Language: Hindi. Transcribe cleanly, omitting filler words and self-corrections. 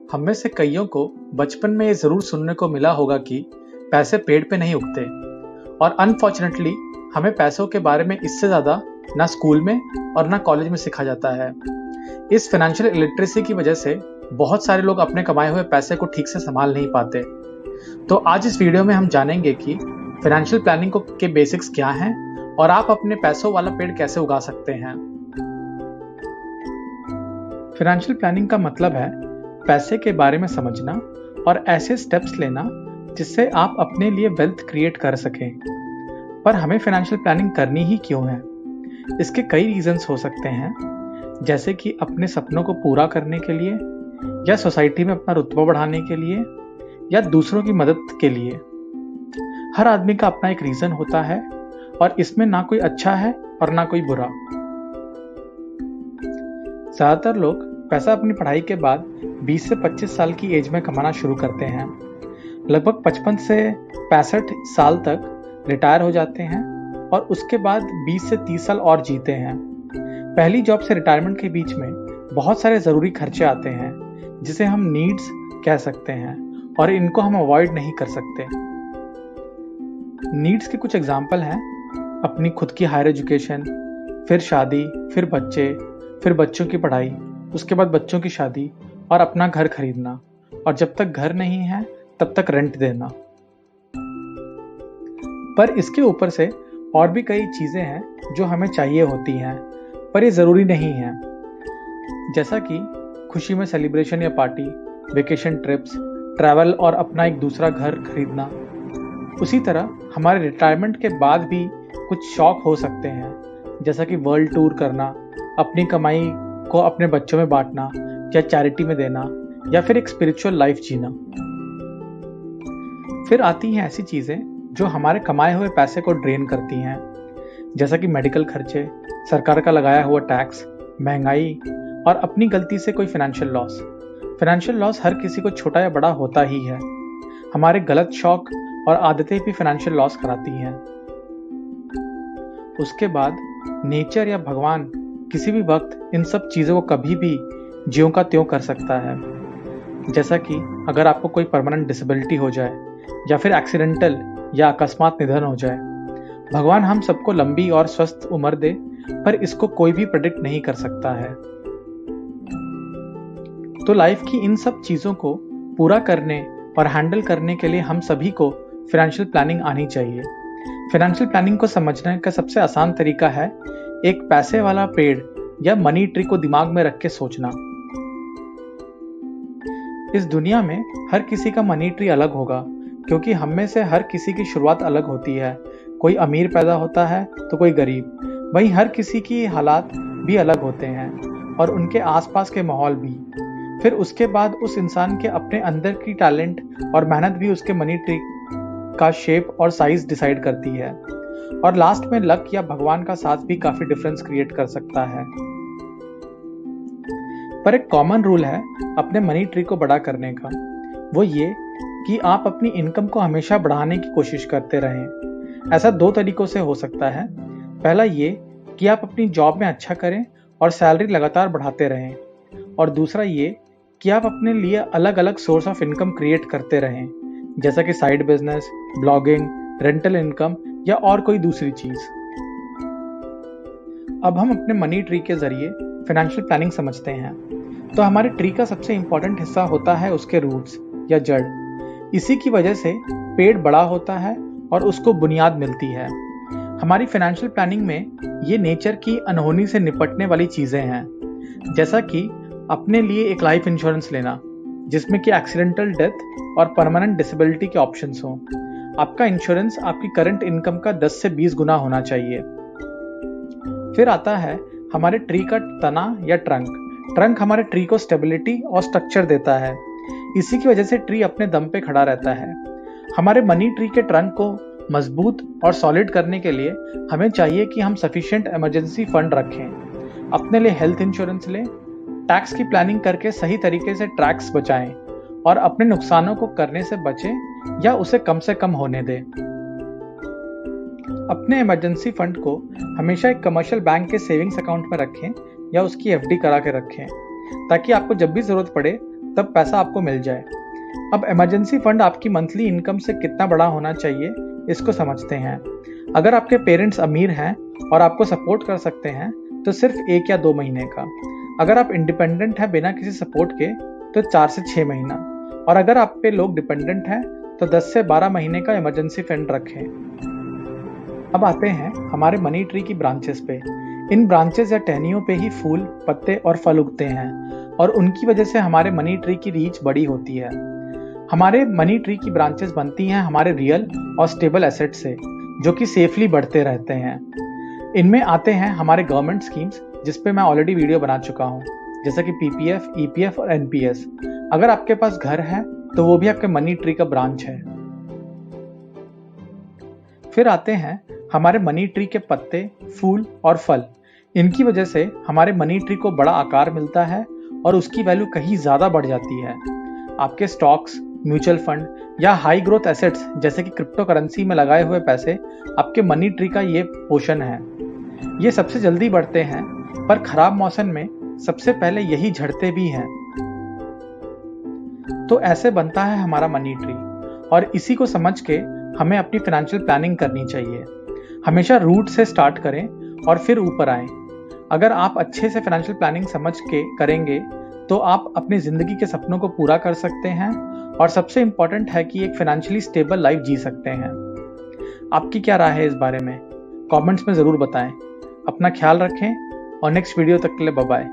हम में से कईयों को बचपन में ये जरूर सुनने को मिला होगा कि पैसे पेड़ पे नहीं उगते और अनफॉर्चुनेटली हमें पैसों के बारे में इससे ज़्यादा ना स्कूल में और ना कॉलेज में सिखाया जाता है। इस फाइनेंशियल इलिटरेसी की वजह से बहुत सारे लोग अपने कमाए हुए पैसे को ठीक से संभाल नहीं पाते। तो आज इस वीडियो में हम जानेंगे कि फाइनेंशियल प्लानिंग के बेसिक्स क्या हैं और आप अपने पैसों वाला पेड़ कैसे उगा सकते हैं। फाइनेंशियल प्लानिंग का मतलब है पैसे के बारे में समझना और ऐसे स्टेप्स लेना जिससे आप अपने लिए वेल्थ क्रिएट कर सकें। पर हमें फाइनेंशियल प्लानिंग करनी ही क्यों है? इसके कई रीजंस हो सकते हैं, जैसे कि अपने सपनों को पूरा करने के लिए, या सोसाइटी में अपना रुतबा बढ़ाने के लिए, या दूसरों की मदद के लिए। हर आदमी का अपना एक रीजन होता है और इसमें ना कोई अच्छा है और ना कोई बुरा। ज्यादातर लोग पैसा अपनी पढ़ाई के बाद 20 से 25 साल की एज में कमाना शुरू करते हैं। लगभग 55 से 65 साल तक रिटायर हो जाते हैं और उसके बाद 20 से 30 साल और जीते हैं। पहली जॉब से रिटायरमेंट के बीच में बहुत सारे ज़रूरी खर्चे आते हैं जिसे हम नीड्स कह सकते हैं और इनको हम अवॉइड नहीं कर सकते। नीड्स के कुछ एग्जाम्पल हैं अपनी खुद की हायर एजुकेशन, फिर शादी, फिर बच्चे, फिर बच्चों की पढ़ाई, उसके बाद बच्चों की शादी और अपना घर खरीदना, और जब तक घर नहीं है तब तक रेंट देना। पर इसके ऊपर से और भी कई चीजें हैं जो हमें चाहिए होती हैं पर ये जरूरी नहीं है, जैसा कि खुशी में सेलिब्रेशन या पार्टी, वेकेशन ट्रिप्स, ट्रैवल और अपना एक दूसरा घर खरीदना। उसी तरह हमारे रिटायरमेंट के बाद भी कुछ शौक हो सकते हैं, जैसा कि वर्ल्ड टूर करना, अपनी कमाई को अपने बच्चों में बांटना या चैरिटी में देना, या फिर एक स्पिरिचुअल लाइफ जीना। फिर आती हैं ऐसी चीजें जो हमारे कमाए हुए पैसे को ड्रेन करती हैं, जैसा कि मेडिकल खर्चे, सरकार का लगाया हुआ टैक्स, महंगाई और अपनी गलती से कोई फाइनेंशियल लॉस। फाइनेंशियल लॉस हर किसी को छोटा या बड़ा होता ही है। हमारे गलत शौक और आदतें भी फाइनेंशियल लॉस कराती हैं। उसके बाद नेचर या भगवान किसी भी वक्त इन सब चीज़ों को कभी भी ज्यों का त्यों कर सकता है। जैसा कि अगर आपको कोई परमानेंट डिसेबिलिटी हो जाए या फिर एक्सीडेंटल या अकस्मात निधन हो जाए। भगवान हम सबको लंबी और स्वस्थ उम्र दे, पर इसको कोई भी प्रेडिक्ट नहीं कर सकता है। तो लाइफ की इन सब चीज़ों को पूरा करने और हैंडल करने के लिए हम सभी को फाइनेंशियल प्लानिंग आनी चाहिए। फाइनेंशियल प्लानिंग को समझने का सबसे आसान तरीका है एक पैसे वाला पेड़ या मनी ट्री को दिमाग में रख के सोचना। इस दुनिया में हर किसी का मनी ट्री अलग होगा, क्योंकि हम में से हर किसी की शुरुआत अलग होती है। कोई अमीर पैदा होता है तो कोई गरीब। वहीं हर किसी की हालात भी अलग होते हैं और उनके आसपास के माहौल भी। फिर उसके बाद उस इंसान के अपने अंदर की टैलेंट और मेहनत भी उसके मनी ट्री का शेप और साइज डिसाइड करती है। और लास्ट में लक या भगवान का साथ भी काफी डिफरेंस क्रिएट कर सकता है। पर एक कॉमन रूल है अपने मनी ट्री को बड़ा करने का, वो ये कि आप अपनी इनकम को हमेशा बढ़ाने की कोशिश करते रहें। ऐसा दो तरीकों से हो सकता है। पहला ये कि आप अपनी जॉब में अच्छा करें और सैलरी लगातार बढ़ाते रहें, और दूसरा ये कि आप अपने लिए अलग अलग सोर्स ऑफ इनकम क्रिएट करते रहें, जैसा कि side business, blogging, rental income या और कोई दूसरी चीज। अब हम अपने मनी ट्री के जरिए फाइनेंशियल प्लानिंग समझते हैं। तो हमारे ट्री का सबसे इंपॉर्टेंट हिस्सा होता है उसके रूट्स या जड़। इसी की वजह से पेड़ बड़ा होता है और उसको बुनियाद मिलती है। हमारी फाइनेंशियल प्लानिंग में ये नेचर की अनहोनी से निपटने वाली चीजें हैं, जैसा कि अपने लिए एक लाइफ इंश्योरेंस लेना जिसमें कि एक्सीडेंटल डेथ और परमानेंट डिसेबिलिटी के ऑप्शंस हों। आपका इंश्योरेंस आपकी करंट इनकम का 10 से 20 गुना होना चाहिए। फिर आता है हमारे ट्री का तना या ट्रंक। ट्रंक हमारे ट्री को स्टेबिलिटी और स्ट्रक्चर देता है। इसी की वजह से ट्री अपने दम पे खड़ा रहता है। हमारे मनी ट्री के ट्रंक को मजबूत और सॉलिड करने के लिए हमें चाहिए कि हम सफिशिएंट इमरजेंसी फंड रखें, अपने लिए हेल्थ इंश्योरेंस लें, टैक्स की प्लानिंग करके सही तरीके से टैक्स बचाएं और अपने नुकसानों को करने से बचें या उसे कम से कम होने दें। अपने इमरजेंसी फंड को हमेशा एक कमर्शियल बैंक के सेविंग्स अकाउंट में रखें या उसकी एफडी करा के रखें, ताकि आपको जब भी जरूरत पड़े तब पैसा आपको मिल जाए। अब इमरजेंसी फंड आपकी मंथली इनकम से कितना बड़ा होना चाहिए, इसको समझते हैं। अगर आपके पेरेंट्स अमीर हैं और आपको सपोर्ट कर सकते हैं तो सिर्फ 1 या 2 महीने का। अगर आप इंडिपेंडेंट हैं बिना किसी सपोर्ट के तो 4 से 6 महीना। और अगर आप पे लोग डिपेंडेंट हैं तो 10 से 12 महीने का इमरजेंसी फंड रखें। अब आते हैं हमारे मनी ट्री की ब्रांचेस पे। इन ब्रांचेस या टहनियों पे ही फूल, पत्ते और फल उगते हैं और उनकी वजह से हमारे मनी ट्री की रीच बड़ी होती है। हमारे मनी ट्री की ब्रांचेस बनती हैं हमारे रियल और स्टेबल एसेट से, जो कि सेफली बढ़ते रहते हैं। इनमें आते हैं हमारे गवर्नमेंट स्कीम्स, जिस पे मैं ऑलरेडी वीडियो बना चुका हूँ, जैसे कि पीपीएफ, ईपीएफ और एनपीएस। अगर आपके पास घर है तो वो भी आपके मनी ट्री का ब्रांच है। फिर आते हैं हमारे मनी ट्री के पत्ते, फूल और फल। इनकी वजह से हमारे मनी ट्री को बड़ा आकार मिलता है और उसकी वैल्यू कहीं ज्यादा बढ़ जाती है। आपके स्टॉक्स, म्यूचुअल फंड या हाई ग्रोथ एसेट्स जैसे कि क्रिप्टो करेंसी में लगाए हुए पैसे आपके मनी ट्री का ये पोर्शन है। ये सबसे जल्दी बढ़ते हैं, पर खराब मौसम में सबसे पहले यही झड़ते भी हैं। तो ऐसे बनता है हमारा मनी ट्री, और इसी को समझ के हमें अपनी फाइनेंशियल प्लानिंग करनी चाहिए। हमेशा रूट से स्टार्ट करें और फिर ऊपर आएं। अगर आप अच्छे से फाइनेंशियल प्लानिंग समझ के करेंगे तो आप अपनी जिंदगी के सपनों को पूरा कर सकते हैं, और सबसे इंपॉर्टेंट है कि एक फाइनेंशियली स्टेबल लाइफ जी सकते हैं। आपकी क्या राय है इस बारे में? कमेंट्स में जरूर बताएं। अपना ख्याल रखें और नेक्स्ट वीडियो तक के लिए बाय बाय।